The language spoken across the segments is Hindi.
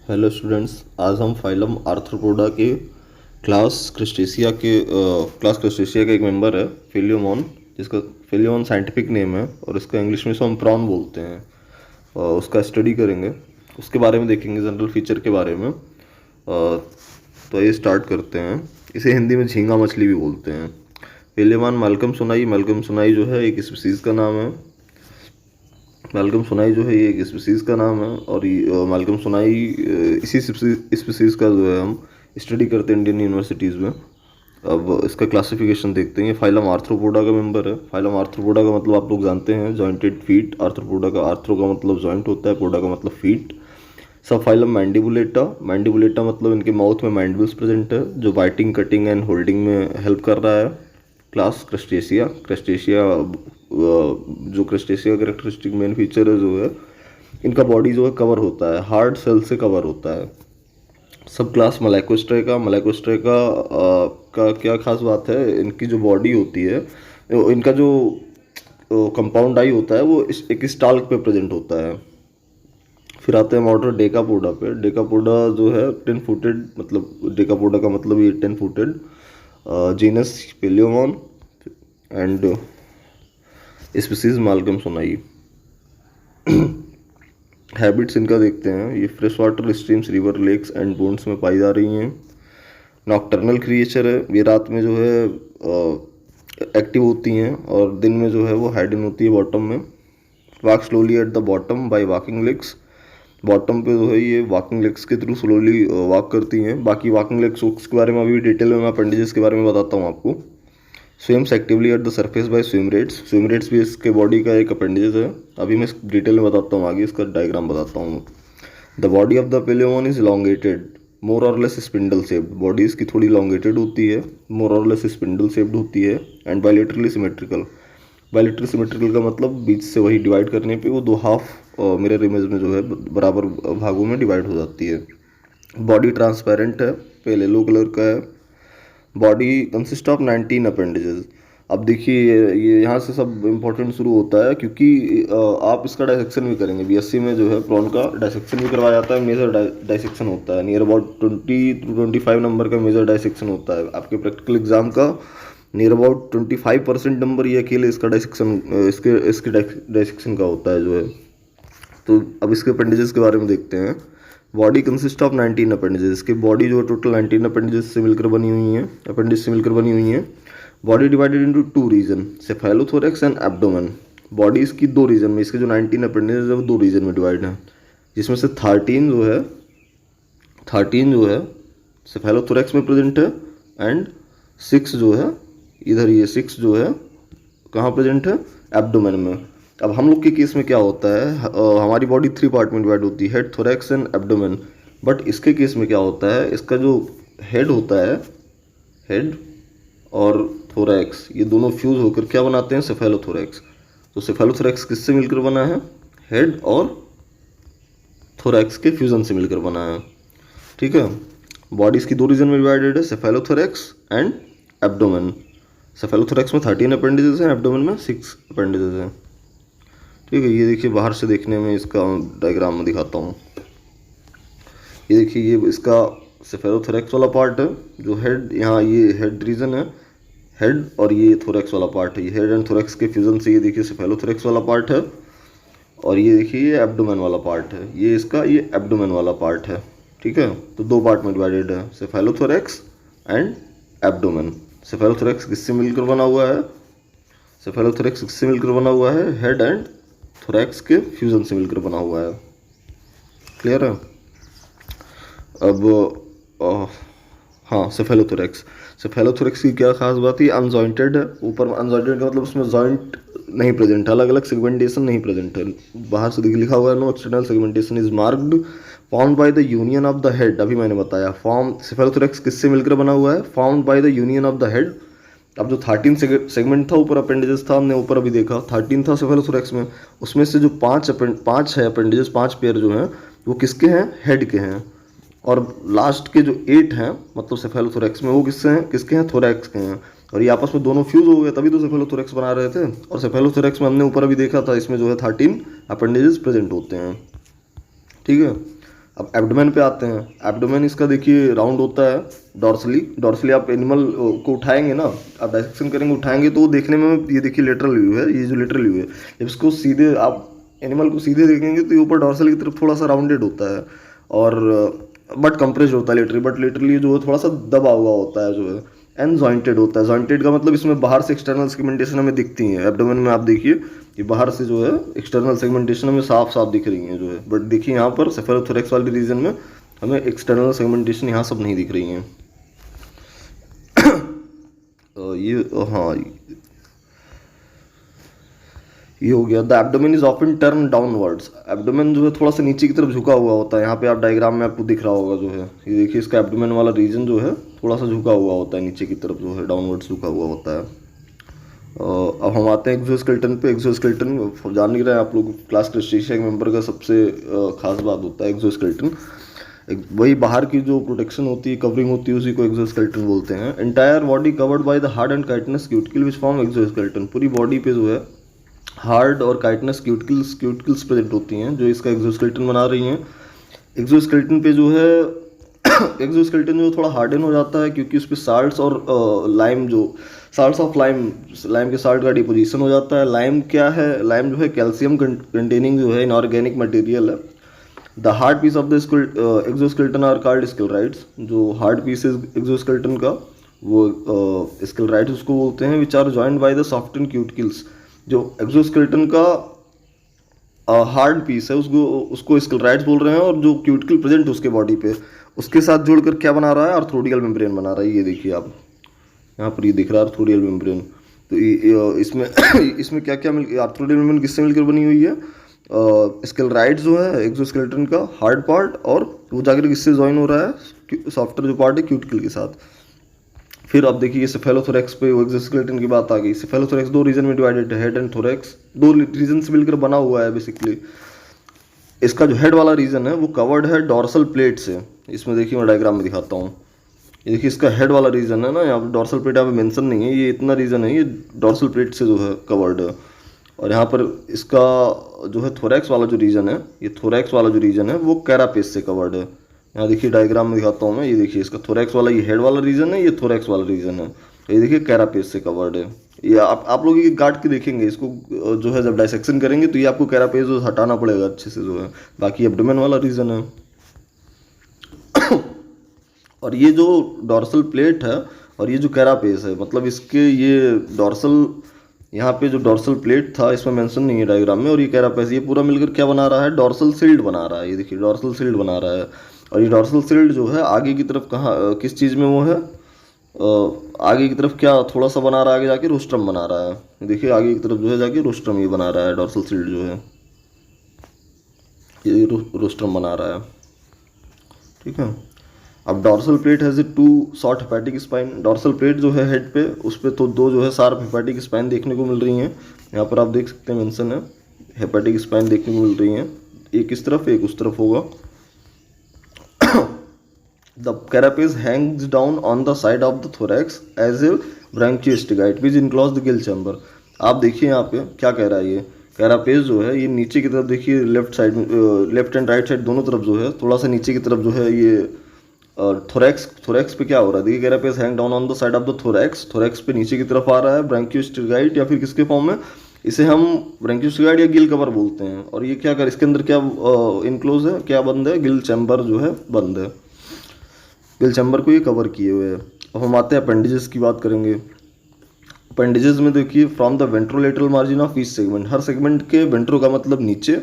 हेलो स्टूडेंट्स, आज हम फाइलम आर्थ्रोपोडा के क्लास क्रिस्टेशिया का एक मेंबर है फिलियोमॉन, जिसका फिलियोमॉन साइंटिफिक नेम है और इसका इंग्लिश में इसको हम प्रॉन बोलते हैं। उसका स्टडी करेंगे, उसके बारे में देखेंगे, जनरल फीचर के बारे में। तो ये स्टार्ट करते हैं। इसे हिंदी में झींगा मछली भी बोलते हैं। फिलियोमॉन मैल्कम सुनाई जो है एक स्पीसीज़ का नाम है। मैल्कम सुनाई जो है ये एक स्पीसीज़ का नाम है और मैल्कम सुनाई इसी स्पीसीज़ का जो है हम स्टडी करते हैं इंडियन यूनिवर्सिटीज़ में। अब इसका क्लासिफिकेशन देखते हैं। ये फाइलम आर्थ्रोपोडा का मेंबर है। फाइलम आर्थ्रोपोडा का मतलब आप लोग जानते हैं, जॉइंटेड फीट। आर्थ्रोपोडा का आर्थ्रो का मतलब जॉइंट होता है, पोडा का मतलब फीट। सब फाइलम मैंडिबुलेटा मतलब इनके माउथ में मैंडिबल्स प्रेजेंट है, जो बाइटिंग, कटिंग एंड होल्डिंग में हेल्प कर रहा है। क्लास क्रस्टेशिया जो क्रस्टेशिया कैरेक्टरिस्टिक मेन फीचर है जो है, इनका बॉडी जो है कवर होता है, हार्ड सेल से कवर होता है। सब क्लास मलाइकोस्ट्रेका का क्या खास बात है, इनकी जो बॉडी होती है, इनका जो कंपाउंड आई होता है वो एक स्टाल्क पे प्रेजेंट होता है। फिर आते हैं मॉडर्न डेकापोडा पे। डेकापोडा जो है 10 फुटेड, मतलब डेकापोडा का मतलब ये 10 footed. Genus Palaemon and species malcolmsonii. Habits इनका देखते हैं। ये fresh water streams, river, lakes and ponds में पाई जा रही हैं। नॉकटर्नल क्रिएचर है, ये रात में जो है एक्टिव होती हैं और दिन में जो है वो हाइडन होती है बॉटम में। Walk slowly at the bottom by walking legs. Bottom पे जो है ये वॉकिंग लेग्स के थ्रू स्लोली वॉक करती हैं। बाकी वॉकिंग लेग्स के बारे में अभी डिटेल में मैं अपेंडेजेस के बारे में बताता हूँ आपको। Swims actively at the surface by swim rates भी इसके बॉडी का एक अपेंडेज है। अभी मैं डिटेल में बताता हूँ, आगे इसका डायग्राम बताता हूँ। The body of the Palaemon is elongated, more और लेस स्पिंडल शेप्ड। बॉडी इसकी थोड़ी इलोंगेटेड होती है, मोर और लेस स्पिंडल शेप्ड होती है and bilaterally symmetrical. Bilaterally symmetrical का मतलब बीच से वही डिवाइड करने पे वो दो हाफ मिरर इमेज में जो है बराबर भागों में डिवाइड हो जाती है। बॉडी ट्रांसपेरेंट है, पेल येलो कलर का है। Body consist of 19 appendages. अब देखिए ये यहाँ से सब इम्पोर्टेंट शुरू होता है, क्योंकि आप इसका डायसेक्शन भी करेंगे। बीएससी में जो है प्रॉन का डायसेक्शन भी करवाया जाता है, मेजर डायसेक्शन होता है। नियर अबाउट 20 to 25 नंबर का मेजर डायसेक्शन होता है आपके प्रैक्टिकल एग्जाम का। नियर अबाउट 25% नंबर ये अकेले इसका डायसेक्शन इसके डायसेक्शन का होता है जो है। तो अब इसके अपेंडेजेस के बारे में देखते हैं। Body consist of 19 appendages. इसकी बॉडी जो टोटल 19 अपेंडेजेस से मिलकर बनी हुई है, अपेंडेज से मिलकर बनी हुई है। Body divided into 2 region, cephalothorax and abdomen. Body इसकी 2 रीजन में, इसके जो 19 अपेंडेजेस है वो 2 रीजन में डिवाइड है, जिसमें से 13 जो है सेफेलोथोरैक्स में प्रेजेंट है एंड 6 जो है इधर, ये 6 जो है कहाँ प्रेजेंट है, एब्डोमेन में। अब हम लोग के केस में क्या होता है, हमारी बॉडी 3 पार्ट में डिवाइड होती है, head, thorax and abdomen. But इसके केस में क्या होता है, इसका जो हेड होता है, हेड और थोरैक्स ये दोनों फ्यूज होकर क्या बनाते हैं, सेफेलोथोरैक्स। तो सेफेलोथोरैक्स किससे मिलकर बना है, हेड और थोरैक्स के फ्यूजन से मिलकर बना है। ठीक है। बॉडी इसकी 2 रीजन में डिवाइडेड है, सेफेलोथोरैक्स एंड एब्डोमेन। सेफेलोथोरैक्स में 13 अपेंडेजेस हैं, एब्डोमेन में 6 अपेंडेजेस हैं। ठीक है। ये देखिए बाहर से देखने में इसका डायग्राम में दिखाता हूँ। ये देखिए ये इसका सेफेलोथोरैक्स वाला पार्ट है, जो हेड, यहाँ ये हेड रीजन है, हेड, और ये थोरैक्स वाला पार्ट है। ये हेड एंड थोरैक्स के फ्यूजन से ये देखिए सेफेलोथोरैक्स वाला पार्ट है। और ये देखिए ये एब्डोमेन वाला पार्ट है, ये इसका ये एब्डोमेन वाला पार्ट है। ठीक है। तो 2 पार्ट में डिवाइडेड है, सेफेलोथोरैक्स एंड एब्डोमेन। सेफेलोथोरैक्स किससे मिलकर बना हुआ है, सेफेलोथोरैक्स किससे मिलकर बना हुआ है, हेड एंड थोरैक्स के फ्यूजन से मिलकर बना हुआ है। क्लियर है। अब हाँ, सेफेलोथोरैक्स की क्या खास बात है, अनजॉइंटेड है। ऊपर अनजॉइंटेड का मतलब उसमें जॉइंट नहीं प्रेजेंट है, अलग अलग सेगमेंटेशन नहीं प्रेजेंट है। बाहर से लिखा हुआ है, no external segmentation is marked, found by the union of the head. अभी मैंने बताया सेफेलोथोरैक्स किससे मिलकर बना हुआ है, found by the union of the head. अब जो 13 सेगमेंट था ऊपर अपेंडेजेस था, हमने ऊपर अभी देखा 13 था सेफेलोथोरैक्स में, उसमें से जो 5 है अपेंडेजेस, 5 पेयर जो हैं वो किसके हैं, हेड के हैं। और लास्ट के जो 8 हैं मतलब सेफेलोथोरैक्स में, वो किसके हैं, थोरैक्स के हैं। और ये आपस में दोनों फ्यूज हो गए, तभी तो सेफेलोथोरैक्स बना रहे थे। और सेफेलोथोरैक्स में हमने ऊपर अभी देखा था, इसमें जो है 13 अपेंडेजेस प्रेजेंट होते हैं। ठीक है। अब एब्डोमेन पे आते हैं। एब्डोमेन इसका देखिए राउंड होता है डॉर्सली। डॉर्सली आप एनिमल को उठाएंगे ना, आप डायसेक्शन करेंगे उठाएंगे तो वो देखने में, ये देखिए लेटरल व्यू है, ये जो लेटरल व्यू है, जब इसको सीधे आप एनिमल को सीधे देखेंगे तो ये ऊपर डॉर्सल की तरफ थोड़ा सा राउंडेड होता है और बट कंप्रेस्ड होता है लेटरली, बट लेटरली जो है थोड़ा सा दबा हुआ होता है जो है, एंड जॉइंटेड होता है। जॉइंटेड का मतलब इसमें बाहर से एक्सटर्नल सेगमेंटेशन हमें दिखती है। एब्डोमेन में आप देखिए ये बाहर से जो है एक्सटर्नल सेगमेंटेशन हमें साफ साफ दिख रही है जो है, बट देखिए यहाँ पर सेफेलोथोरैक्स वाले रीजन में हमें एक्सटर्नल सेगमेंटेशन यहाँ सब नहीं दिख रही है। ये हाँ, ये हो गया। The abdomen is often turn downwards. Abdomen जो है थोड़ा सा नीचे की तरफ झुका हुआ होता है। यहाँ पे आप डायग्राम में आपको दिख रहा होगा जो है, ये देखिए इसका एब्डोमेन वाला रीजन जो है थोड़ा सा झुका हुआ होता है नीचे की तरफ जो है, डाउनवर्ड्स झुका हुआ होता है। अब हम आते हैं एक्सोस्केलेटन पे। एक्सोस्केलेटन जान नहीं रहे हैं आप लोग, क्लास क्रेस्टेशिया मेंबर का सबसे खास बात होता है एक्सोस्केलेटन। वही बाहर की जो प्रोटेक्शन होती है, कवरिंग होती है, उसी को एक्सोस्केलेटन बोलते हैं। Entire body covered by the hard and chitinous cuticle which form exoskeleton. पूरी बॉडी पे जो है हार्ड और काइटिनस क्यूटिकल्स प्रेजेंट होती हैं जो इसका एक्सोस्केलेटन बना रही हैं। एक्सोस्केलेटन पे जो है एक्सोस्केलेटन जो थोड़ा हार्डन हो जाता है क्योंकि उस पर साल्ट्स और लाइम, जो साल्ट्स ऑफ लाइम के साल्ट का डिपोजिशन हो जाता है। लाइम क्या है? लाइम जो है कैल्शियम कंटेनिंग जो है इनऑर्गेनिक मटेरियल है। The hard piece of the exoskeleton are called sclerites. जो हार्ड पीस है एक्सोस्केलेटन का वो स्केलेराइड्स उसको बोलते हैं, which are joined by the soften cuticles. जो एक्सोस्केलेटन का हार्ड पीस है उसको स्केलेराइड्स बोल रहे हैं, और जो क्यूटिकल प्रेजेंट है उसके बॉडी पे उसके साथ जोड़कर क्या बना रहा है? आर्थ्रोडियल मेम्ब्रेन बना रहा है। ये देखिए आप यहाँ पर ये दिख रहा है आर्थ्रोडियल मेम्ब्रेन। तो इसमें इसमें क्या क्या मिल, आर्थ्रोडियल मेम्ब्रेन किससे मिलकर बनी हुई है? स्केलेराइड्स जो है एक्सोस्केलेटन का हार्ड पार्ट, और वो जाकर किससे ज्वाइन हो रहा है? सॉफ्टवेयर जो पार्ट है क्यूटिकल के साथ। फिर अब देखिए सेफेलोथोरैक्स पे एक्सोस्केलेटन की बात आ गई। सेफेलोथोरैक्स दो रीजन में डिवाइडेड है, हेड एंड थोरैक्स। दो रीजन से मिलकर बना हुआ है बेसिकली। इसका जो हेड वाला रीजन है वो कवर्ड है डॉर्सल प्लेट से। इसमें देखिए मैं डायग्राम में दिखाता हूँ। ये देखिए इसका हेड वाला रीजन है ना, यहाँ पे डॉर्सल प्लेट यहाँ पे मेंशन नहीं है, ये इतना रीजन है, ये डॉर्सल प्लेट से जो है कवर्ड है। और यहाँ पर इसका जो है थोरैक्स वाला जो रीजन है, ये थोरैक्स वाला जो रीजन है वो कैरापेस से कवर्ड है। यहाँ देखिए डायग्राम में दिखाता हूँ मैं, ये देखिए इसका थोरैक्स वाला ये हेड वाला रीजन है, ये थोरैक्स वाला रीजन है, ये देखिए कैरापेस से कवर्ड है। ये आप लोग ये गार्ड के देखेंगे इसको जो है, जब डायसेक्शन करेंगे तो ये आपको कैरापेस हटाना पड़ेगा अच्छे से जो है, बाकी एब्डोमेन वाला रीजन है। और ये जो डॉर्सल प्लेट है और ये जो कैरापेस है, मतलब इसके ये डॉर्सल, यहाँ पे जो डॉर्सल प्लेट था इसमें मेंशन नहीं है डायग्राम में, और ये कैरापेस, ये पूरा मिलकर क्या बना रहा है? डॉर्सल शिल्ड बना रहा है। ये देखिए डॉर्सल शिल्ड बना रहा है। और ये डॉर्सल शिल्ड जो है आगे की तरफ कहाँ, किस चीज़ में वो है? आगे की तरफ क्या थोड़ा सा बना रहा है, आगे जाके रोस्ट्रम बना रहा है। देखिए आगे की तरफ जो है जाके रोस्ट्रम ये बना रहा है, डॉर्सल शिल्ड जो है ये रोस्ट्रम बना रहा है। ठीक है। अब dorsal plate has a two short hepatic spine. Dorsal plate जो है हेड पे, उस पर तो दो जो है शार्प हेपेटिक स्पाइन देखने को मिल रही हैं। यहाँ पर आप देख सकते हैं मेंशन है, हेपेटिक स्पाइन देखने को मिल रही हैं, एक इस तरफ एक उस तरफ होगा। The carapace hangs down on the side of the thorax as a branchiostegite which enclose the gill chamber. आप देखिए यहाँ पे क्या कह रहा है, ये कैरापेस जो है ये नीचे की तरफ देखिए, लेफ्ट साइड में, लेफ्ट एंड राइट साइड दोनों तरफ जो है थोड़ा सा नीचे की तरफ जो है ये थोरैक्स पे क्या हो रहा है? देखिए carapace hang down on the side of the thorax, thorax पे नीचे की तरफ आ रहा है ब्रांकियोस्टिगाइट, या फिर किसके फॉर्म में? इसे हम ब्रांकियोस्टिगाइट या गिल कवर बोलते हैं। और ये क्या कर, इसके अंदर क्या इनक्लोज है, क्या बंद है? गिल चैम्बर जो है बंद है, गिल चैम्बर को ये कवर किए हुए है। अब हम आते हैं अपेंडिजेस की बात करेंगे। अपेंडिजेस में देखिए from the ventrolateral margin of each segment, her segment के वेंट्रो का मतलब नीचे,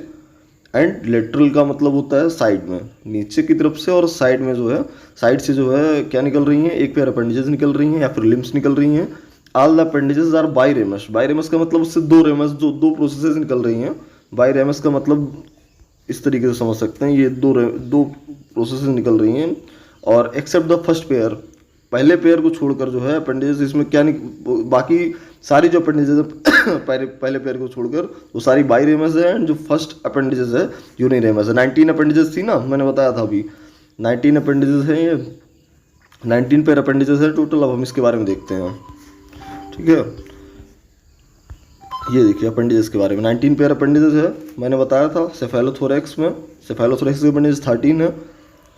एंड लेटरल का मतलब होता है साइड में, नीचे की तरफ से, और साइड में जो है, साइड से जो है क्या निकल रही हैं? एक पेयर अपेंडिजेस निकल रही हैं या फिर लिम्स निकल रही हैं। All the appendages are biramous. Biramous का मतलब उससे दो रेमस, जो दो प्रोसेसेस निकल रही हैं। बाईरेमस का मतलब इस तरीके से समझ सकते हैं, ये दो प्रोसेसेस निकल रही हैं। और एक्सेप्ट द फर्स्ट पेयर, पहले पेयर को छोड़कर जो है अपेंडिजेस इसमें क्या बाकी सारी जो अपेंडिजेस है पहले पेयर को छोड़कर वो सारी बाईरेमस है, एंड जो फर्स्ट अपेंडिजेस है यूनिरेमस है। 19 अपेंडिजेस थी ना, मैंने बताया था अभी 19 अपेंडिजेस हैं, ये 19 पेयर अपेंडिजेस है टोटल। अब हम इसके बारे में देखते हैं। ठीक है। ये देखिए अपेंडिजेस के बारे में 19 पेयर अपेंडिजेस है, मैंने बताया था। सेफेलोथोरेक्स में सेफेलोथोरेक्स की अपेंडिजेस 13 है,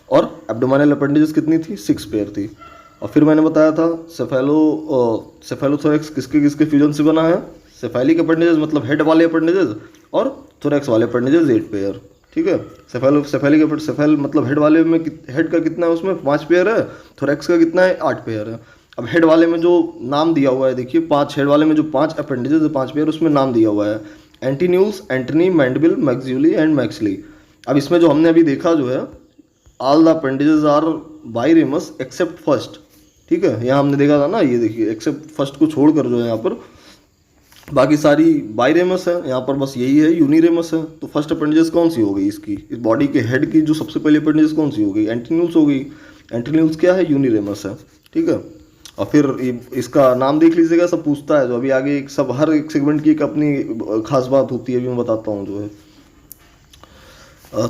और एब्डोमिनल अपेंडिजेस कितनी थी, 6 पेयर थी। और फिर मैंने बताया था सेफेलोथोरेक्स किसके किसके फ्यूजन से बना है। सेफेलिक अपेंडिजेस मतलब हेड वाले अपेंडिजेस, और थोरेक्स वाले अपेंडिजेस 8 पेयर। ठीक है, सेफेल मतलब हेड वाले में हेड का कितना है, उसमें 5 पेयर है। थोरेक्स का कितना है, 8 पेयर है। अब हेड वाले में जो नाम दिया हुआ है, देखिए 5 हेड वाले में जो 5 अपेंडिजेस है, 5 पेयर, उसमें नाम दिया हुआ है antennules, antennae, mandible, maxillulae and maxillae. अब इसमें जो हमने अभी देखा जो है, all the appendages are biramous except first. ठीक है, यहाँ हमने देखा था ना, ये देखिए एक्सेप्ट फर्स्ट को छोड़कर जो है यहाँ पर बाकी सारी बाइरेमस है। यहाँ पर बस यही है यूनिरेमस है। तो फर्स्ट अपेंडिजेस कौन सी हो गई इसकी, इस बॉडी के हेड की जो सबसे पहली अपेंडिजेस कौन सी हो गई, एंटीन्यूल्स हो गई। एंटीन्यूल्स क्या है, यूनिरेमस है। ठीक है, और फिर इसका नाम देख लीजिएगा, सब पूछता है जो अभी आगे, सब हर एक सेगमेंट की एक अपनी खास बात होती है, अभी मैं बताता हूँ जो है।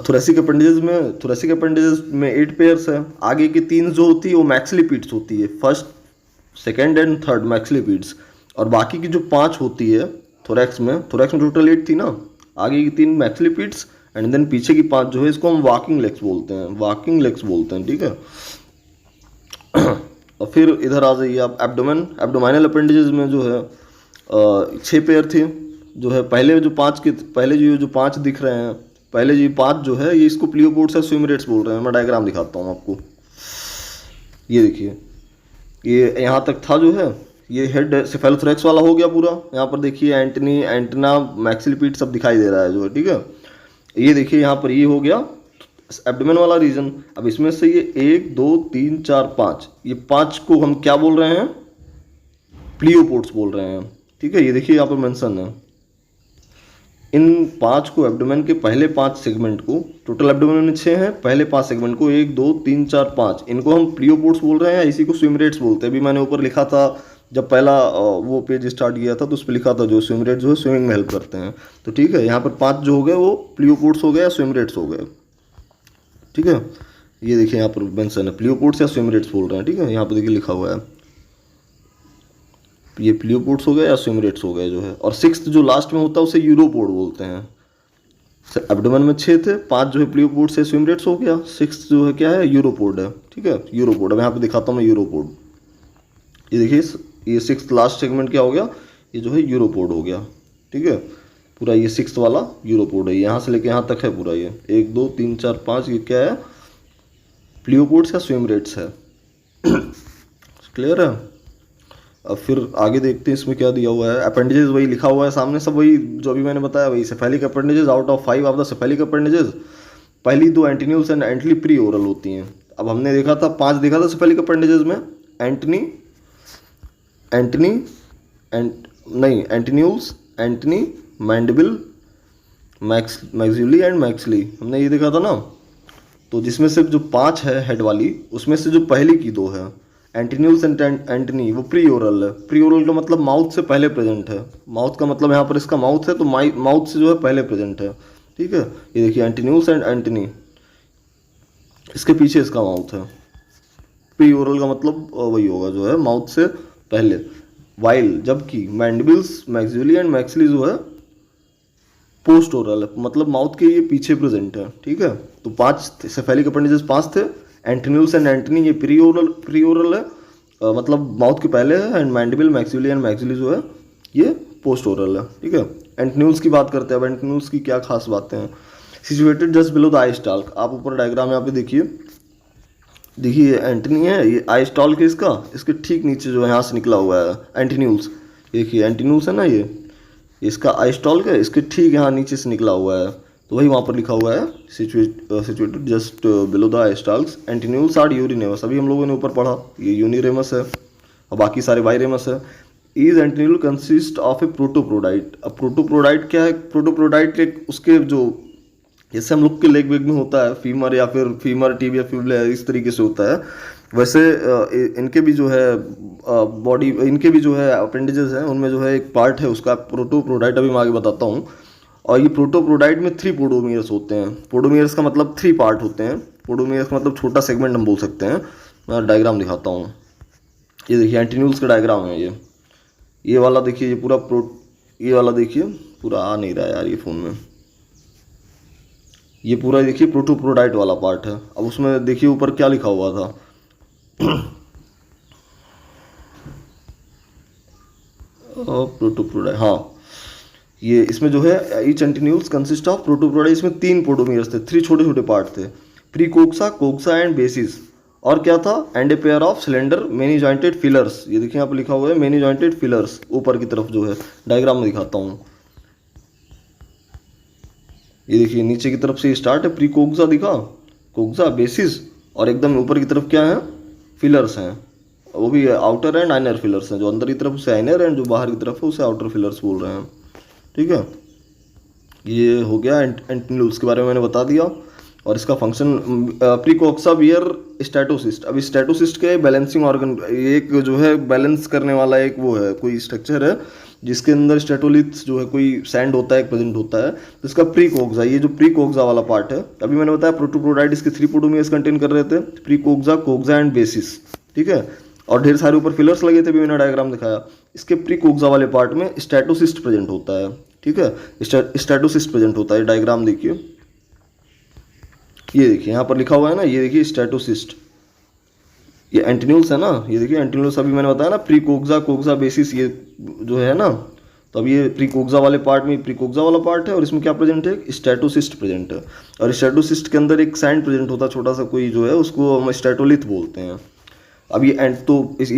थोरेसिक अपेंडिजेस में 8 पेयर्स है। आगे की 3 जो होती है वो मैक्सिलिपिड्स होती है, फर्स्ट, सेकेंड एंड थर्ड मैक्सिलिपिड्स। और बाकी की जो 5 होती है थोरैक्स में टोटल 8 थी ना, आगे की 3 मैक्सिलिपिड्स एंड देन पीछे की 5 जो है, इसको हम वॉकिंग लेग्स बोलते हैं। ठीक है, और फिर इधर आ जाइए आप, एब्डोमिनल अपेंडिजेस में जो है 6 पेयर थे। जो है पहले जो 5 दिख रहे हैं, पहले जो 5 जो है, ये इसको प्लियोपोड्स या स्विमरेट्स बोल रहे हैं। मैं डायग्राम दिखाता हूँ आपको, ये देखिए, ये यहाँ तक था जो है, ये हेड सेफेलोथोरेक्स वाला हो गया पूरा। यहाँ पर देखिए एंटनी, एंटना, मैक्सिलिपिड सब दिखाई दे रहा है जो है। ठीक है, ये देखिए यहाँ पर ये हो गया एब्डोमेन वाला रीजन। अब इसमें से ये 1 2 3 4 5, ये 5 को हम क्या बोल रहे हैं, प्लियोपोड्स बोल रहे हैं। ठीक है, ये देखिए यहाँ पर मेंशन है, इन 5 को, एब्डोमेन के पहले 5 सेगमेंट को, टोटल एब्डोमेन में 6 हैं, पहले 5 सेगमेंट को 1 2 3 4 5, इनको हम प्लियोपोड्स बोल रहे हैं, इसी को स्विमरेट्स बोलते हैं। अभी मैंने ऊपर लिखा था, जब पहला वो पेज स्टार्ट किया था तो उस पर लिखा था जो स्विमरेट जो है स्विमिंग में हेल्प करते हैं। तो ठीक है, यहाँ पर 5 जो हो गए वो प्लियोपोड्स हो गए या स्विमरेट्स हो गए। ठीक है, ये देखिए यहाँ पर मेंशन है, प्लियोपोड्स या स्विमरेट्स बोल रहे हैं। ठीक है, यहाँ पर देखिए लिखा हुआ है, ये प्लियोपोड्स हो गए या स्विमरेट्स हो गए जो है। और 6th जो लास्ट में होता है उसे यूरोपोड बोलते हैं। एब्डोमेन में 6 थे, 5 जो है प्लियोपोड से स्विमरेट्स हो गया, 6th जो है क्या है, यूरोपोड है। ठीक है, यूरोपोड। अब यहाँ पे दिखाता हूँ मैं यूरोपोड, ये देखिए, ये 6th लास्ट सेगमेंट क्या हो गया, ये जो है यूरोपोड हो गया। ठीक है, पूरा ये 6th वाला यूरोपोड है, यहाँ से लेके यहाँ तक है पूरा, ये 1 2 3 4 5, ये क्या है, प्लियोपोड्स या स्विमरेट्स है। क्लियर है। अब फिर आगे देखते हैं इसमें क्या दिया हुआ है। अपेंडिजेस वही लिखा हुआ है सामने, सब वही जो अभी मैंने बताया, वही cephalic appendages. Out of 5 of the cephalic appendages, पहली 2 एंटीन्यूल्स एंड एंटली प्री ओरल होती हैं। अब हमने देखा था 5 देखा था सेफेलिक अपेंडिजेस में, एंटीन्यूल्स, एंटनी, मैंडिबल, मैक्सियूली एंड मैक्सली, हमने ये देखा था ना। तो जिसमें से जो 5 है हेड वाली, उसमें से जो पहली की 2 है एंटीन्यूल्स एंड एंटनी, वो प्री ओरल है। प्री ओरल का मतलब माउथ से पहले प्रेजेंट है। माउथ का मतलब यहाँ पर इसका माउथ है, तो माउथ से जो है पहले प्रेजेंट है। ठीक है, ये देखिए एंटीन्यूल्स एंड एंटनी, इसके पीछे इसका माउथ है। प्री ओरल का मतलब वही होगा जो है माउथ से पहले, वाइल जबकि मैंडिबल्स, मैक्सियूली एंड मैक्सली जो है पोस्ट ओरल है, मतलब माउथ के ये पीछे प्रेजेंट है। ठीक है, तो 5 सेफेलिक अपेंडिजेस 5 थे। एंटीन्यूल्स एंड एंटनी ये प्री ओरल है, मतलब माउथ के पहले है। And mandible, maxillulae and maxillary जो है ये पोस्ट ओरल है। ठीक है, एंटीन्यूल्स की बात करते हैं। अब एंटीन्यूल्स की क्या खास बातें हैं, situated just below the I stalk. आप ऊपर डायग्राम यहाँ पे देखिए एंटनी है, ये आई स्टाल्क है इसके ठीक नीचे जो है यहाँ से निकला हुआ है एंटीन्यूल्स। देखिए एंटीन्यूल्स है ना, ये इसका आई स्टाल्क है, इसके ठीक यहाँ नीचे से निकला हुआ है, तो वही वहाँ पर लिखा हुआ है, situated just below the eye stalks. Antennules are uniramous, अभी हम लोगों ने ऊपर पढ़ा, ये यूनिरेमस है और बाकी सारे बाइरेमस है। ईज एंटीन्यूल कंसिस्ट ऑफ ए प्रोटोप्रोडाइट। अब प्रोटोप्रोडाइट क्या है, प्रोटोप्रोडाइट एक उसके जो, जैसे हम लोग के लेग वेग में होता है फीमर या फिर फीमर टिबिया फिबुला, इस तरीके से होता है, वैसे इनके भी जो है बॉडी, इनके भी जो है अपेंडिजेस हैं, उनमें जो है एक पार्ट है उसका प्रोटोप्रोडाइट, अभी मैं आगे बताता हूँ। और ये प्रोटोप्रोडाइट में 3 पोडोमियर्स होते हैं। पोडोमियर्स का मतलब 3 पार्ट होते हैं। पोडोमियर्स का मतलब छोटा सेगमेंट हम बोल सकते हैं। मैं डायग्राम दिखाता हूँ, ये देखिए एंटीन्यूल्स का डायग्राम है ये वाला देखिए, ये पूरा ये वाला देखिए, पूरा आ नहीं रहा है यार ये फ़ोन में, ये पूरा देखिए प्रोटोप्रोडाइट वाला पार्ट है। अब उसमें देखिए ऊपर क्या लिखा हुआ था, प्रोटोप्रोडाइट, हाँ, ये इसमें जो है ईच एंटीन्यूल्स कंसिस्ट ऑफ प्रोटोप्रोडाइट, इसमें 3 पोडोमियर्स थे, 3 छोटे छोटे पार्ट थे, प्रीकोक्सा, कोक्सा एंड बेसिस, और क्या था, and a pair of cylinder many jointed fillers. ये देखिए यहाँ पर लिखा हुआ है मेनी जॉइंटेड फिलर्स, ऊपर की तरफ जो है, डायग्राम में दिखाता हूँ। ये देखिए नीचे की तरफ से स्टार्ट है, प्रीकोक्सा दिखा, कोक्सा, बेसिस, और एकदम ऊपर की तरफ क्या है, फिलर्स हैं, वो भी आउटर एंड आइनर फिलर्स हैं, जो अंदर की तरफ उसे आइनर एंड जो बाहर की तरफ है उसे आउटर फिलर्स बोल रहे हैं। ठीक है, ये हो गया एंटीन्यूल्स के बारे में मैंने बता दिया। और इसका फंक्शन, प्रीकोक्सा वियर स्टैटोसिस्ट। अब स्टैटोसिस्ट के बैलेंसिंग ऑर्गन, एक जो है बैलेंस करने वाला एक वो है, कोई स्ट्रक्चर है जिसके अंदर स्टैटोलिथ्स जो है कोई सैंड होता है, एक प्रेजेंट होता है, तो इसका प्रीकोक्सा, ये जो प्रीकोक्सा वाला पार्ट है, अभी मैंने बताया प्रोटोप्रोडाइट इसके 3 पोडोमियर्स कंटेन कर रहे थे, प्रीकोक्सा, कोक्सा एंड बेसिस। ठीक है, और ढेर सारे ऊपर फिलर्स लगे थे, भी मैंने डायग्राम दिखाया। इसके प्रीकोक्सा वाले पार्ट में स्टैटोसिस्ट प्रेजेंट होता है। ठीक है, स्टैटोसिस्ट प्रेजेंट होता है, डायग्राम देखिए, ये देखिए यहाँ पर लिखा हुआ है ना, ये देखिए स्टैटोसिस्ट, ये एंटीन्यूल्स है ना, ये देखिए एंटीन्यूल्स, अभी मैंने बताया ना प्रीकोक्सा, कोक्सा, बेसिस, ये जो है ना, तो अब ये प्रीकोक्सा वाले पार्ट में प्रीकोक्सा वाला पार्ट है, और इसमें क्या प्रेजेंट है, स्टैटोसिस्ट प्रेजेंट है, और स्टैटोसिस्ट के अंदर एक सैंड प्रेजेंट होता है छोटा सा कोई जो है, उसको हम स्टैटोलिथ बोलते हैं। अब ये तो इस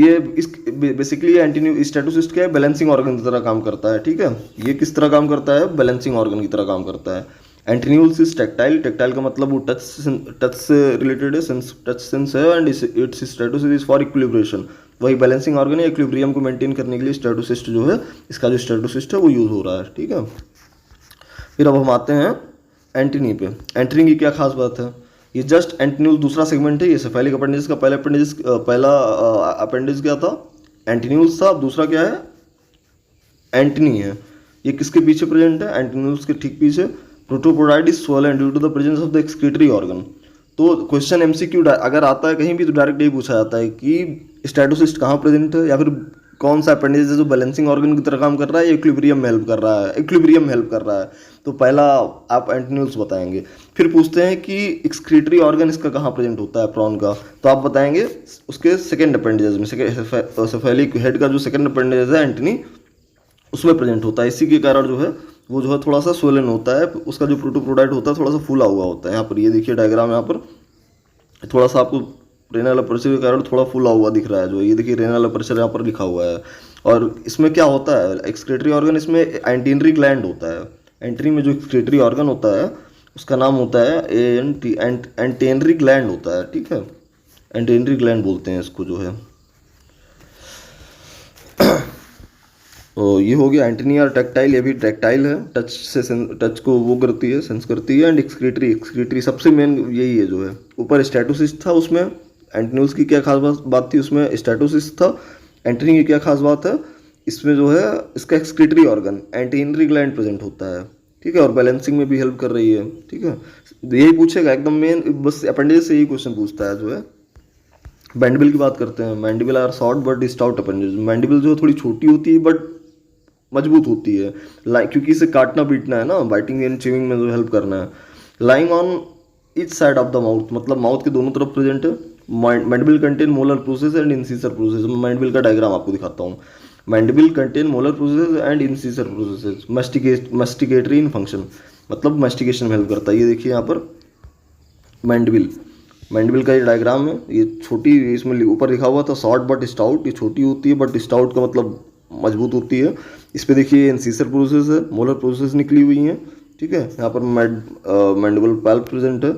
बेसिकली एंटीन्यू स्टैटोसिस्ट क्या है, बैलेंसिंग ऑर्गन की तरह काम करता है। ठीक है, ये किस तरह काम करता है, बैलेंसिंग ऑर्गन की तरह काम करता है। एंटीन्यूल्स इज टैक्टाइल, टैक्टाइल का मतलब वो टच से रिलेटेड है, टच सेंस है, and its statocyst is for equilibration, वही बैलेंसिंग ऑर्गन है, इक्विलिब्रियम को मेंटेन करने के लिए स्टैटोसिस्ट जो है, इसका जो स्टैटोसिस्ट है वो यूज हो रहा है। ठीक है, फिर अब हम आते हैं एंटीनी पे। एंटीनी की क्या खास बात है, ये जस्ट एंटीन्यूल दूसरा सेगमेंट है, ये सेफेलिक अपेंडेज का पहला अपेंडेज क्या था, एंटीन्यूल्स था, अब दूसरा क्या है, एंटीनी है। ये किसके पीछे प्रेजेंट है, एंटीन्यूल्स के ठीक पीछे। Protopodite is swollen due to the presence of the excretory organ. तो क्वेश्चन एमसीक्यू अगर आता है कहीं भी तो डायरेक्ट यही पूछा जाता है कि स्टैटोसिस्ट कहाँ प्रेजेंट है, या फिर कौन सा अपेंडेज है जो बैलेंसिंग ऑर्गन की तरह काम कर रहा है, इक्विलिब्रियम में हेल्प कर रहा है, तो पहला आप एंटीन्यूल्स बताएंगे। फिर पूछते हैं कि एक्सक्रीटरी ऑर्गन इसका कहाँ प्रेजेंट होता है, प्रॉन का, तो आप बताएंगे उसके सेकेंड अपेंडेज में, सेफेलिक हेड का जो सेकेंड अपेंडेज है एंटीनी, उसमें प्रेजेंट होता है। इसी के कारण जो है वो जो है थोड़ा सा स्वोलन होता है, उसका जो प्रोटोप्रोडाइट होता है थोड़ा सा फूला हुआ होता है। यहाँ पर ये देखिए डायग्राम, यहाँ पर थोड़ा सा आपको रेनल अपर्चर के कारण थोड़ा फूला हुआ दिख रहा है, जो ये देखिए रेनल अपर्चर यहाँ पर लिखा हुआ है। और इसमें क्या होता है, एक्सक्रीटरी ऑर्गन, इसमें एंटीनरी ग्लैंड होता है, एंट्री में जो एक्सक्रीटरी ऑर्गन होता है उसका नाम होता है एंटेनरी ग्लैंड होता है। ठीक है, एंटेनरी ग्लैंड बोलते हैं इसको जो है। तो ये हो गया एंटीनी और टैक्टाइल, ये भी टैक्टाइल है, टच को वो करती है, सेंस करती है। एंड एक्सक्रीटरी सबसे मेन यही है जो है। ऊपर स्टैटोसिस्ट था, उसमें एंटीन्यूल्स की क्या खास बात थी, उसमें स्टैटोसिस्ट था। एंटीनी की क्या खास बात है, इसमें जो है इसका एक्सक्रीटरी ऑर्गन एंटीनरी ग्लैंड प्रेजेंट होता है। ठीक है, और बैलेंसिंग में भी हेल्प कर रही है। ठीक है, यही पूछेगा एकदम मेन, बस अपेंडेज से यही क्वेश्चन पूछता है जो है। मैंडिबल की बात करते हैं। Mandible are short but stout appendage. Mandible जो है थोड़ी छोटी होती है बट मजबूत होती है, क्योंकि इसे काटना पीटना है ना, बाइटिंग एंड च्यूइंग में जो हेल्प करना है। Lying on each side of the mouth, मतलब माउथ के दोनों तरफ प्रेजेंट है। Mandible contain molar process and incisor process. मैं मैंडिबल का डायग्राम आपको दिखाता हूँ। Mandible contain molar process and incisor process. Masticatory in function, मतलब मैस्टिकेशन में हेल्प करता है। ये देखिए यहाँ पर मैंडिबल का ये डायग्राम है। ये छोटी, इसमें ऊपर लिखा हुआ था शॉर्ट बट स्टाउट, ये छोटी होती है बट स्टाउट का मतलब मजबूत होती है। इस पे देखिए इंसीसर प्रोसेस है, मोलर प्रोसेस निकली हुई हैं। ठीक है, यहाँ पर मैंडिबल पल्प प्रेजेंट है,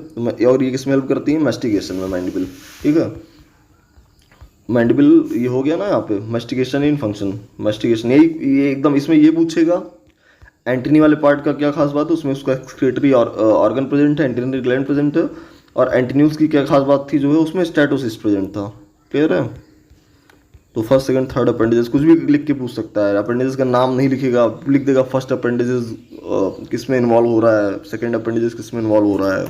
और ये किसमें हेल्प करती है, मैस्टिकेशन में मैंडिबल। ठीक है, मैंडिबल ये हो गया ना यहाँ पे, मैस्टिकेशन इन फंक्शन। मैस्टिकेशन ये एकदम, इसमें ये पूछेगा एंटीनी वाले पार्ट का क्या खास बात है, उसमें उसका एक्सक्रीटरी ऑर्गन प्रेजेंट है, एंटीनरी ग्लैंड प्रेजेंट है। और एंटीन्यूल्स की क्या खास बात थी जो है, उसमें स्टैटोसिस्ट प्रेजेंट था। क्लियर है, तो फर्स्ट सेकंड थर्ड अपेंडेजेस कुछ भी लिख के पूछ सकता है। अपेंडेजेस का नाम नहीं लिखेगा, लिख देगा फर्स्ट अपेंडेजेस किस में इन्वॉल्व हो रहा है, सेकंड अपेंडेजेस किस में इन्वॉल्व हो रहा है।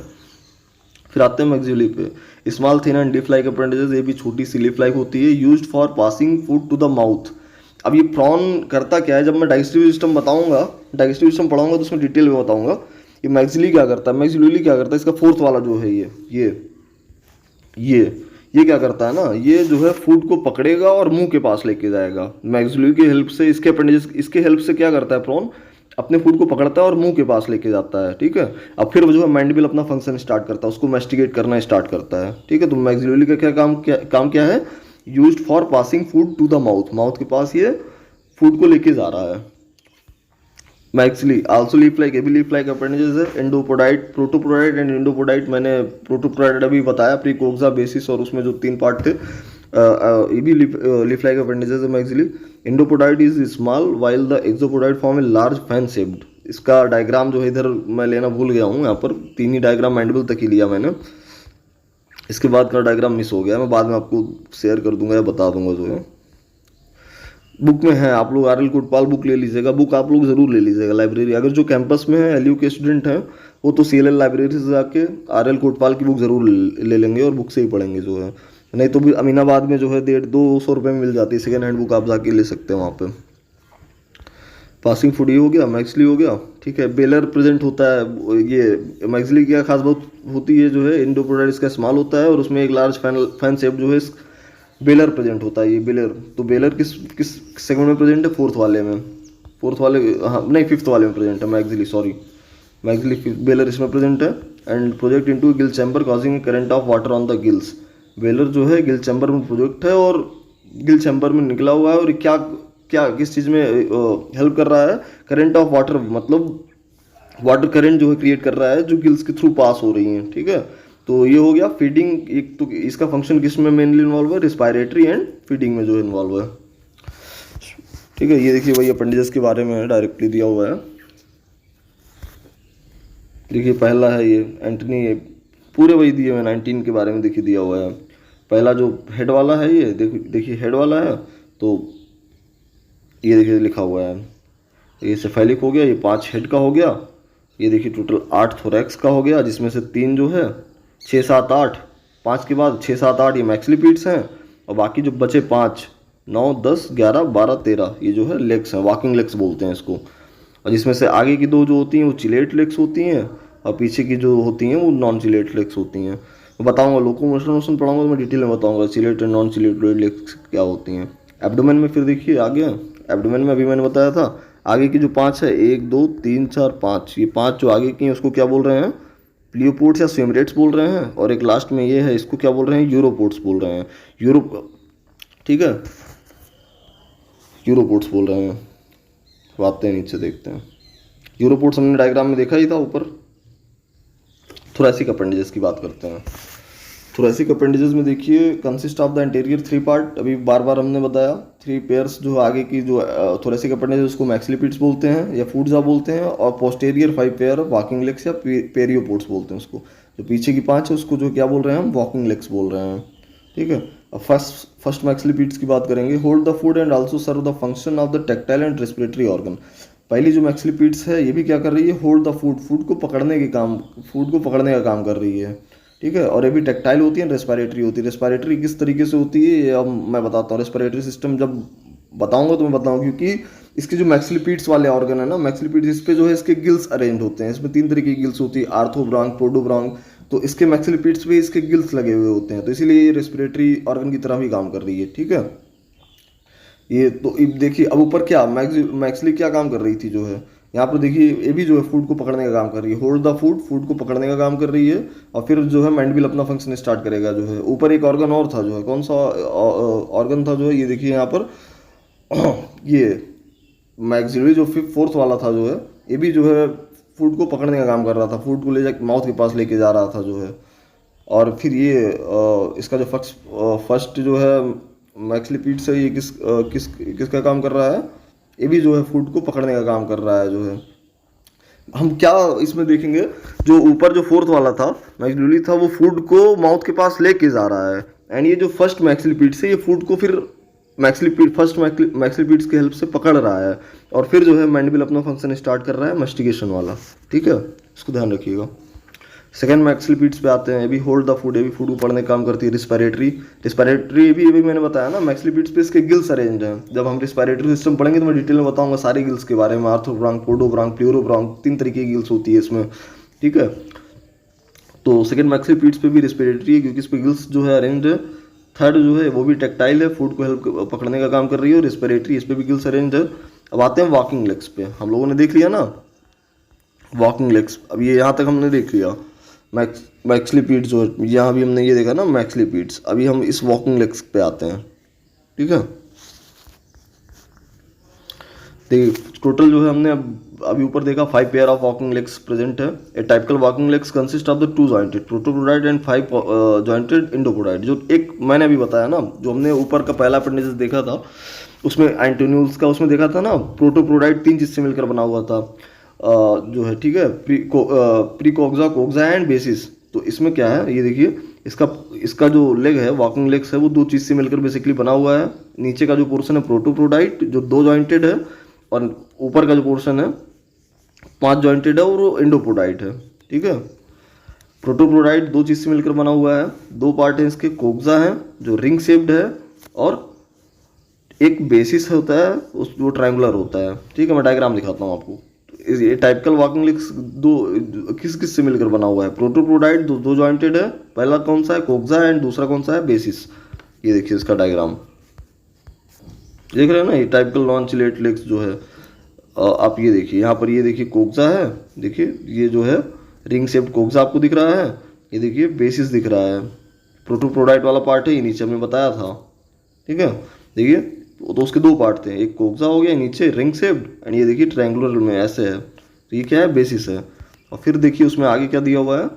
फिर आते हैं मैक्सिलरी पे। Small thin and leaf like appendages, ये भी छोटी सी लिफ लाइक होती है, used for passing food to the mouth. अब ये प्रॉन करता क्या है, जब मैं डाइजेस्टिव सिस्टम बताऊंगा, डाइजेस्टिव सिस्टम पढ़ाऊंगा तो उसमें डिटेल में बताऊंगा। ये मैक्सिली क्या करता है, मैक्सिलुली क्या करता है, इसका फोर्थ वाला जो है ये ये क्या करता है ना, ये जो है फूड को पकड़ेगा और मुंह के पास लेके जाएगा मैक्सिलरी की हेल्प से। इसके अपेंडेजेस, इसके हेल्प से क्या करता है प्रॉन, अपने फूड को पकड़ता है और मुंह के पास लेके जाता है, ठीक है। अब फिर वो जो है मैंडिबल अपना फंक्शन स्टार्ट करता है, उसको मैस्टिकेट करना स्टार्ट करता है, ठीक है। तो मैक्सिलरी का काम क्या है, used for passing food to the mouth, mouth के पास ये फूड को लेके जा रहा है। मैक्सिली आल्सो लीफ लाइक, एबी लीफ लाइक अपेंडेजेस है, एंडोपोडाइट, प्रोटोपोडाइट एंड एंडोपोडाइट। मैंने प्रोटोपोडाइट अभी बताया, प्रीकोक्सा, बेसिस, और उसमें जो 3 पार्ट थे। ये भी लीफ लाइक अपेंडेजेस है maxillae. Endopodite is small while the exopodite form a large fan shaped. इसका डायग्राम जो है इधर मैं लेना भूल गया हूँ, यहाँ पर 3 ही डायग्राम मैंडिबल तक ही लिया मैंने, इसके बाद का डायग्राम मिस हो गया, मैं बाद में आपको शेयर कर दूंगा या बता दूंगा जो है। बुक में है, आप लोग आर एल कोटपाल बुक ले लीजिएगा, बुक आप लोग ज़रूर ले लीजिएगा लाइब्रेरी। अगर जो कैंपस में है, एलयू के स्टूडेंट हैं, वो तो CLL लाइब्रेरी से जाके आर एल कोटपाल की बुक ज़रूर ले लेंगे और बुक से ही पढ़ेंगे जो है। नहीं तो भी अमीनाबाद में जो है 150-200 रुपये में मिल जाती है, सेकेंड हैंड बुक आप जाके ले सकते हैं वहाँ पे। पासिंग फूड ये हो गया, मैक्सिली हो गया, ठीक है। बेलर प्रेजेंट होता है, ये मैक्सिली की खास बात होती है जो है, एंडोपोडाइट इसका स्मॉल होता है और उसमें एक लार्ज फैन शेप जो है बेलर प्रेजेंट होता है, ये बेलर। तो बेलर किस किस सेगमेंट में प्रेजेंट है, फोर्थ वाले में, फोर्थ वाले, हाँ नहीं फिफ्थ वाले में प्रेजेंट है मैक्सिली, सॉरी मैक्सिली बेलर इसमें प्रेजेंट है। And project into Gill chamber causing current of water on the gills. Baler जो है गिल चैम्बर में प्रोजेक्ट है और गिल चैम्बर में निकला हुआ है, और क्या क्या किस चीज़ में हेल्प कर रहा है, करंट ऑफ वाटर, मतलब वाटर करंट जो है क्रिएट कर रहा है, जो गिल्स के थ्रू पास हो रही हैं, ठीक है। तो ये हो गया फीडिंग। एक तो इसका फंक्शन किस में मेनली इन्वॉल्व है, रिस्पायरेटरी एंड फीडिंग में जो है इन्वॉल्व है, ठीक है। ये देखिए वही अपेंडेजेस के बारे में डायरेक्टली दिया हुआ है। देखिए पहला है ये एंटनी, पूरे वही दिए हुए 19 के बारे में देखिए दिया हुआ है। पहला जो हेड वाला है ये देखिए हेड वाला है, तो ये देखिए लिखा हुआ है, ये सेफेलिक हो गया, ये 5 हेड का हो गया। ये देखिए टोटल 8 थोरैक्स का हो गया, जिसमें से 3 जो है 6, 7, 8, 5 के बाद 6, 7, 8 ये मैक्सिलिपीड्स हैं, और बाकी जो बचे 5, 9, 10, 11, 12, 13 ये जो है लेग्स हैं, वॉकिंग लेग्स बोलते हैं इसको। और जिसमें से आगे की 2 जो होती हैं वो चिलेट लेग्स होती हैं, और पीछे की जो होती हैं वो नॉन चिलेट लेग्स होती हैं। बताऊंगा लोकोमोशन पढ़ाऊंगा तो मैं डिटेल में बताऊंगा chelate and non chelate legs क्या होती हैं। एब्डोमेन में फिर देखिए आगे, एब्डोमेन में अभी मैंने बताया था, आगे की जो 5 है, 1, 2, 3, 4, 5, ये 5 जो आगे की हैं उसको क्या बोल रहे हैं, प्लियोपोड्स या स्विमरेट्स बोल रहे हैं। और एक लास्ट में ये है, इसको क्या बोल रहे हैं, यूरोपोड्स बोल रहे हैं, यूरोप, ठीक है, यूरोपोड्स बोल रहे हैं। तो आते हैं नीचे देखते हैं, यूरोपोड्स हमने डायग्राम में देखा ही था ऊपर। थोरैसिक अपेंडेजेस की बात करते हैं। थोरैसिक अपेंडेजेस में देखिए consist of the anterior 3 part, अभी बार बार हमने बताया 3 पेयर्स जो आगे की जो थोरैसिक अपेंडेजेस उसको मैक्सिलिपिड्स बोलते हैं या फूड्सा बोलते हैं, और पोस्टेरियर 5 पेयर वॉकिंग लेग्स या पेरियोपोड्स बोलते हैं उसको। जो पीछे की 5 है उसको जो क्या बोल रहे हैं हम, वॉकिंग लेग्स बोल रहे हैं, ठीक है। अब फर्स्ट मैक्सिलिपिड्स की बात करेंगे। Hold the food and also serve the function of the tactile and respiratory organ. पहली जो मैक्सिलिपिड्स है ये भी क्या कर रही है, होल्ड द फूड, फूड को पकड़ने का काम कर रही है, ठीक है। और ये भी टेक्टाइल होती है, रेस्पिरेटरी होती है। रेस्पिरेटरी किस तरीके से होती है ये अब मैं बताता हूँ। रेस्पिरेटरी सिस्टम जब बताऊंगा तो मैं बताऊँ, क्योंकि इसके जो मैक्सिलिपिड्स वाले ऑर्गन है ना, मैक्सिलिपिड्स इस पे जो है इसके गिल्स अरेंज होते हैं। इसमें 3 तरह की गिल्स होती है, आर्थोब्रांक, प्रोडोब्रांक। तो इसके मैक्सिलिपिड्स पे इसके गिल्स लगे हुए होते हैं, तो इसीलिए ये रेस्पिरेटरी ऑर्गन की तरह भी काम कर रही है, ठीक है। ये तो देखिए अब ऊपर क्या मैक्सिली क्या काम कर रही थी जो है, यहाँ पर देखिए ये भी जो है फूड को पकड़ने का काम कर रही है। होल्ड द फूड, फूड को पकड़ने का काम कर रही है, और फिर जो है मैंडिबल अपना फंक्शन स्टार्ट करेगा जो है। ऊपर एक ऑर्गन और था जो है, कौन सा ऑर्गन था जो है, ये देखिए यहाँ पर ये मैक्सिलरी जो 4th वाला था जो है, ये भी जो है फूड को पकड़ने का काम कर रहा था, फूड को ले जाकर माउथ के पास लेके जा रहा था जो है। और फिर ये इसका जो फर्स्ट जो है मैक्सिलिपिड्स है, ये किसका काम कर रहा है, ये भी जो है फूड को पकड़ने का काम कर रहा है जो है। हम क्या इसमें देखेंगे, जो ऊपर जो 4th वाला था मैक्सिलरी था, वो फूड को माउथ के पास लेके जा रहा है, एंड ये जो फर्स्ट मैक्सिलिपिड्स है ये फूड को फिर फर्स्ट मैक्सिलिपिड्स की हेल्प से पकड़ रहा है, और फिर जो है मैंडिबल अपना फंक्शन स्टार्ट कर रहा है मस्टिकेशन वाला, ठीक है, इसको ध्यान रखिएगा। सेकंड मैक्सिलिपिड्स पे आते हैं, ये भी होल्ड द फूड, ये भी फूड को पकड़ने का काम करती है। रिस्पिरेटरी भी मैंने बताया ना, मैक्सिलिपिड्स पे इसके गिल्स अरेंज हैं। जब हम रिस्पिरेटरी सिस्टम पढ़ेंगे तो मैं डिटेल में बताऊंगा सारे गिल्स के बारे में, आर्थ्रोब्रांक, पोडोब्रांक, प्लूरोब्रांक, 3 तरीके की गिल्स होती है इसमें, ठीक है। तो सेकंड मैक्सिलिपिड्स पे भी रिस्पिरेटरी है क्योंकि इस पे गिल्स जो है अरेंज है। थर्ड जो है वो भी टेक्टाइल है, फूड को हेल्प पकड़ने का काम कर रही है, और रिस्पिरेटरी, इस पे भी गिल्स अरेंज है। अब आते हैं वॉकिंग लेग्स पे, हम लोगों ने देख लिया ना वॉकिंग लेग्स। अब ये यहाँ तक हमने देख लिया मैक्सिलिपिड्स, जो यहाँ भी हमने ये देखा ना मैक्सिलिपिड्स। अभी हम इस वॉकिंग लेग्स पे आते हैं, ठीक है। देखिए टोटल जो है हमने अभी ऊपर देखा 5 pair of walking legs present है। A typical walking legs consist of the 2 jointed protopodite and 5 jointed endopodite. जो एक मैंने अभी बताया ना, जो हमने ऊपर का पहला अपेंडिसेस देखा था उसमें एंटोन्यूल्स का, उसमें देखा था ना प्रोटोपोडाइड 3 चीज से मिलकर बना हुआ था, जो है, ठीक है, प्रीकोक्सा, कोक्सा एंड बेसिस। तो इसमें क्या है ये देखिए, इसका जो लेग है, वॉकिंग लेग्स है, वो 2 चीज से मिलकर बेसिकली बना हुआ है। नीचे का जो पोर्शन है प्रोटोपोडाइड जो 2 जॉइंटेड है, और ऊपर का जो पोर्शन है 5 जॉइंटेड है और वो इंडोपोडाइट है, ठीक है। प्रोटोपोडाइट 2 चीज से मिलकर बना हुआ है, 2 पार्ट है इसके, कोक्सा है जो रिंग शेप्ड है, और एक बेसिस होता है उस वो ट्रायंगुलर होता है, ठीक है। मैं डायग्राम दिखाता हूँ आपको। ये टाइपिकल वॉकिंग लेग्स किस किस से मिलकर बना हुआ है, प्रोटोपोडाइट 2 जॉइंटेड है, पहला कौन सा है कोक्सा एंड दूसरा कौन सा है बेसिस। ये देखिए इसका डायग्राम देख रहे हैं ना, ये टाइपिकल नॉन चिलेट लेग्स जो है। आप ये देखिए यहाँ पर, ये देखिए कोक्सा है, देखिए ये जो है रिंग शेप्ड कोक्सा आपको दिख रहा है, ये देखिए बेसिस दिख रहा है, प्रोटोपोडाइट वाला पार्ट है, ये नीचे हमने बताया था, ठीक है। देखिए तो उसके 2 पार्ट थे, एक कोक्सा हो गया नीचे रिंग शेप्ड, एंड ये देखिए ट्रायंगुलर में ऐसे है, तो ये क्या है बेसिस है। और फिर देखिए उसमें आगे क्या दिया हुआ है,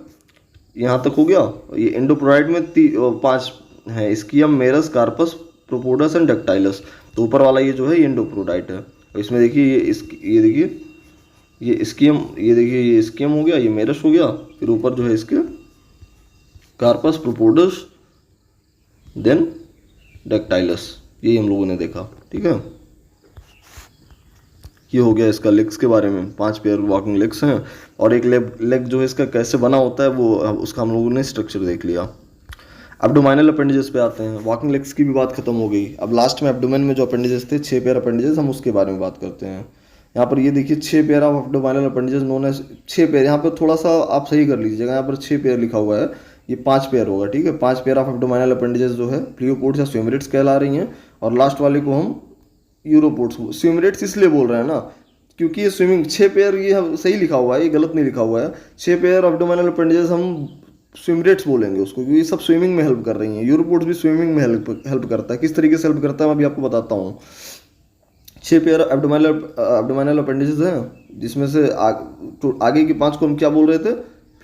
यहाँ तक हो गया। ये इंडोपोडाइट में 5 है, स्कियम, मेरस, कार्पस, प्रोपोडस एंड डक्टाइलस। तो ऊपर वाला ये जो है ये इंडोपोडाइट है, और इसमें देखिए ये देखिए ये स्कियम, ये देखिए ये स्कियम हो गया, ये मेरस हो गया, फिर ऊपर जो है इसके कार्पस, प्रोपोडस, देन डक्टाइलस। यही हम लोगों ने देखा, ठीक है। ये हो गया इसका लेग्स के बारे में, 5 पेयर वॉकिंग लेग्स हैं, और एक लेग जो है इसका कैसे बना होता है वो उसका हम लोगों ने स्ट्रक्चर देख लिया। एब्डोमाइनल अपेंडेजेस पे आते हैं, वॉकिंग लेग्स की भी बात खत्म हो गई। अब लास्ट में एब्डोमेन में जो अपेंडेजेस थे 6 पेयर अपेंडेजेस, हम उसके बारे में बात करते हैं। यहाँ पर ये देखिए 6 pair of abdominal appendages known as 6 pair, यहाँ पर थोड़ा सा आप सही कर लीजिएगा, यहाँ पर 6 पेयर लिखा हुआ है, ये 5 पेयर होगा, ठीक है। 5 पेयर ऑफ एब्डोमाइनल अपेंडेजेस जो है प्लियोपोड्स या स्विमरेट्स कहला रही हैं, और लास्ट वाले को हम यूरोपोड्स, स्विमरेट्स इसलिए बोल रहे हैं ना क्योंकि ये स्विमिंग 6 पेयर, ये सही लिखा हुआ है, ये गलत नहीं लिखा हुआ है। 6 पेयर एब्डोमाइनल अपेंडेजेस हम स्विमरेट्स बोलेंगे उसको, क्योंकि ये सब स्विमिंग में हेल्प कर रही हैं। यूरोपोड्स भी स्विमिंग में हेल्प करता है। किस तरीके से हेल्प करता है मैं अभी आपको बताता हूँ। 6 पेयर एब्डोमाइनल अपेंडेजेस हैं, जिसमें से आगे के 5 को हम क्या बोल रहे थे,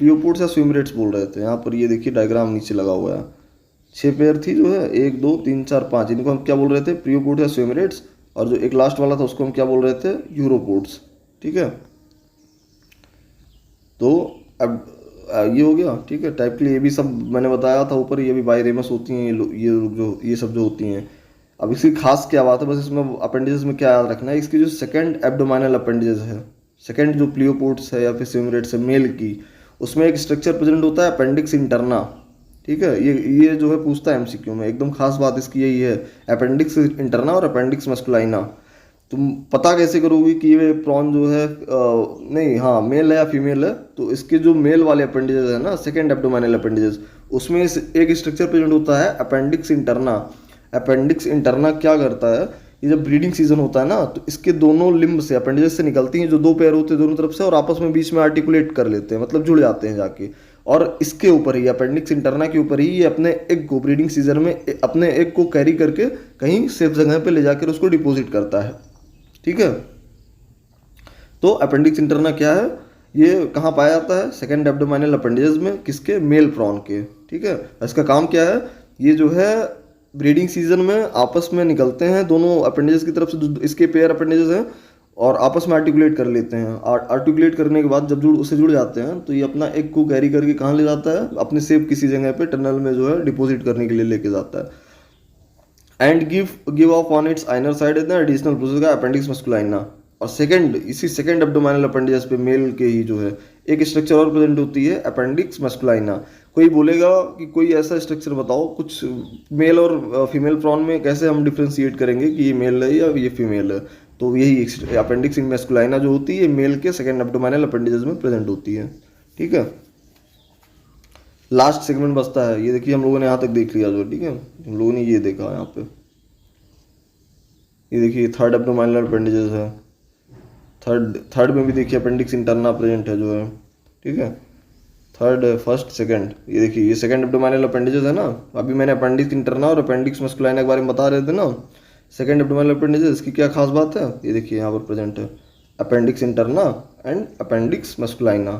प्लियोपोड्स या स्विमरेट्स बोल रहे थे। यहाँ पर ये देखिए डायग्राम नीचे लगा हुआ है, 6 पेयर थी जो है 1 2 3 4 5, इनको हम क्या बोल रहे थे, प्लियोपोड्स या स्विमरेट्स, और जो एक लास्ट वाला था उसको हम क्या बोल रहे थे, यूरोपोड्स, ठीक है। तो अब ये हो गया, ठीक है। टाइपली ये भी सब मैंने बताया था ऊपर, ये भी बाइरेमस होती हैं, ये सब जो होती हैं। अब इसकी खास क्या बात है, बस इसमें अपेंडिजेस में क्या याद रखना है, इसकी जो सेकंड एब्डोमाइनल अपेंडिजेस है, सेकंड जो प्लियोपोड्स है या फिर स्विमरेट्स है मेल की, उसमें एक स्ट्रक्चर प्रेजेंट होता है अपेंडिक्स इंटरना, ठीक है। ये जो है पूछता है एमसीक्यू में, एकदम खास बात इसकी यही है, अपेंडिक्स इंटरना और अपेंडिक्स मस्कुलाइना। तुम पता कैसे करोगे कि ये प्रॉन जो है नहीं, हाँ मेल है या फीमेल है, तो इसके जो मेल वाले अपेंडिजेस है ना, सेकंड एब्डोमाइनल अपेंडिजेस, उसमें एक स्ट्रक्चर प्रेजेंट होता है अपेंडिक्स इंटरना। अपेंडिक्स इंटरना क्या करता है, ये जब ब्रीडिंग सीजन होता है ना, तो इसके दोनों लिम्ब से, अपेंडिजेस से निकलती हैं जो 2 पैर होते हैं दोनों तरफ से, और आपस में बीच में आर्टिकुलेट कर लेते हैं, मतलब जुड़ जाते हैं जाके। और इसके ऊपर ही, अपेंडिक्स इंटरना के ऊपर ही, ये अपने एग को ब्रीडिंग सीजन में अपने एग को कैरी करके कहीं सेफ जगह पे ले जाकर उसको डिपॉजिट करता है, ठीक है। तो अपेंडिक्स इंटरना क्या है, ये कहाँ पाया जाता है, सेकंड एब्डोमाइनल अपेंडेजेस में, किसके, मेल प्रॉन के, ठीक है। इसका काम क्या है, ये जो है ब्रीडिंग सीजन में आपस में निकलते हैं दोनों अपेंडेजेस की तरफ से, जो इसके पेयर अपेंडेजेस हैं, और आपस में आर्टिकुलेट कर लेते हैं। आर्टिकुलेट करने के बाद जब उससे जुड़ जाते हैं, तो ये अपना एग को कैरी करके कहाँ ले जाता है, अपने सेफ किसी जगह पे टनल में जो है डिपॉजिट करने के लिए लेके जाता है। And give off on its inner side is additional process का अपेंडिक्स मस्कुलाइना। और सेकंड, इसी सेकंड एब्डोमाइनल अपेंडेजेस पे मेल के ही जो है एक स्ट्रक्चर और प्रेजेंट होती है अपेंडिक्स मस्कुलाइना। कोई बोलेगा कि कोई ऐसा स्ट्रक्चर बताओ कुछ मेल और फीमेल प्रॉन में कैसे हम डिफ्रेंशिएट करेंगे कि ये मेल है या ये फीमेल है। तो यही अपेंडिक्स मस्कुलाइना जो होती है मेल के सेकेंड एब्डोमिनल अपेंडेजेस में प्रेजेंट होती है। ठीक है, लास्ट सेगमेंट बचता है। ये देखिए हम लोगों ने यहाँ तक देख लिया जो, ठीक है, हम लोगों ने ये देखा यहाँ पे। ये देखिए थर्ड एब्डोमिनल अपेंडेजेस है, थर्ड में भी देखिए अपेंडिक्स इंटरना प्रेजेंट है जो है। ठीक है, थर्ड फर्स्ट सेकंड, ये देखिए ये सेकंड एब्डोमिनल अपेंडेजेस है ना। अभी मैंने अपेंडिक्स इंटरना और अपेंडिक्स मस्कुलाइना के बारे में बता रहे थे ना। सेकंड एब्डोमिनल अपेंडेजेस की क्या खास बात है, ये देखिए यहाँ पर प्रेजेंट है अपेंडिक्स इंटरना एंड अपेंडिक्स मस्कुलाइना।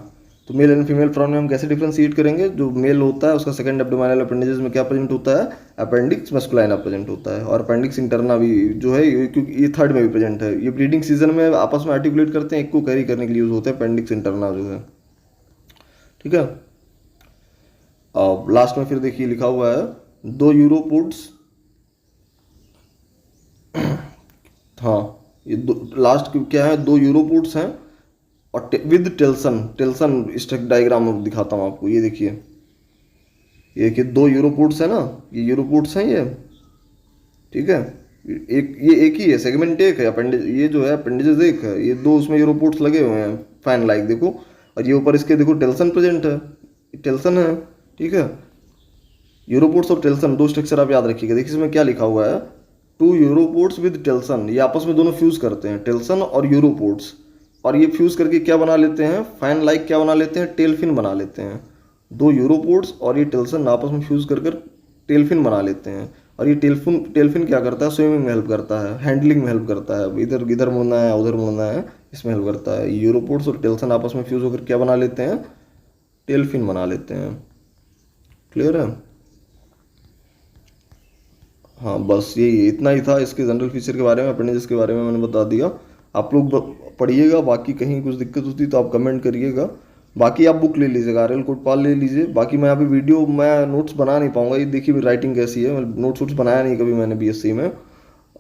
तो मेल एंड फीमेल प्रॉन में हम कैसे डिफ्रेंशिएट करेंगे, जो मेल होता है उसका सेकंड एब्डोमिनल अपेंडेजेस में क्या प्रेजेंट होता है, अपेंडिक्स मस्कुलाइना प्रेजेंट होता है। और अपेंडिक्स इंटरना भी जो है क्योंकि ये थर्ड में भी प्रेजेंट है, ये ब्रीडिंग सीजन में आपस में आर्टिकुलेट करते हैं, एक को कैरी करने के लिए यूज होते हैं अपेंडिक्स इंटरना जो है। ठीक है, लास्ट में फिर देखिए लिखा हुआ है दो यूरोपोड्स। हाँ, ये दो लास्ट क्या है, दो यूरोपोड्स हैं और विद टेल्सन। टेल्सन स्ट्रक डायग्राम में दिखाता हूँ आपको। ये देखिए दो यूरोपोड्स है ना, ये यूरोपोड्स हैं ये। ठीक है, ये एक ही है, सेगमेंट एक है, अपेंडेज ये जो है अपेंडेजेस एक है, ये दो उसमें यूरोपोड्स लगे हुए हैं फैन लाइक देखो। और ये ऊपर इसके देखो टेल्सन प्रेजेंट है, टेल्सन है। ठीक है, यूरोपोड्स और टेल्सन दो स्ट्रक्चर आप याद रखिएगा। देखिए इसमें क्या लिखा हुआ है, टू यूरोपोड्स विद टेल्सन। ये आपस में दोनों फ्यूज करते हैं, टेल्सन और यूरोपोड्स। और ये फ्यूज करके क्या बना लेते हैं, फैन लाइक क्या बना लेते हैं, टेलफिन बना लेते हैं। दो यूरोपोड्स और ये टेल्सन आपस में फ्यूज कर टेलफिन बना लेते हैं। और ये टेलफिन क्या करता है, स्विमिंग में हेल्प करता है, हैंडलिंग में हेल्प करता है, इधर इधर मुड़ना है उधर मुड़ना है, इसमें हेल्प करता है। यूरोपोड्स और टेल्सन आपस में फ्यूज होकर क्या बना लेते हैं, टेलफिन बना लेते हैं। क्लियर है? हाँ बस यही इतना ही था इसके जनरल फीचर के बारे में, अपेंडेजेस के बारे में मैंने बता दिया। आप लोग पढ़िएगा, बाकी कहीं कुछ दिक्कत होती तो आप कमेंट करिएगा। बाकी आप बुक ले लीजिएगा, आर एल कोटपाल ले लीजिए। बाकी मैं अभी वीडियो मैं नोट्स बना नहीं पाऊंगा, ये देखिए मेरी राइटिंग कैसी है, नोट्स वोट्स बनाया नहीं कभी मैंने बीएससी में।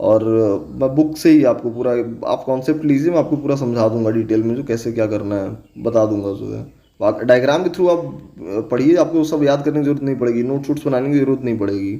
और मैं बुक से ही आपको पूरा, आप कॉन्सेप्ट लीजिए, मैं आपको पूरा समझा दूंगा डिटेल में जो कैसे क्या करना है बता दूंगा जो है। डायग्राम के थ्रू आप पढ़िए, आपको सब याद करने की जरूरत नहीं पड़ेगी, नोट्स वोट्स बनाने की जरूरत नहीं पड़ेगी।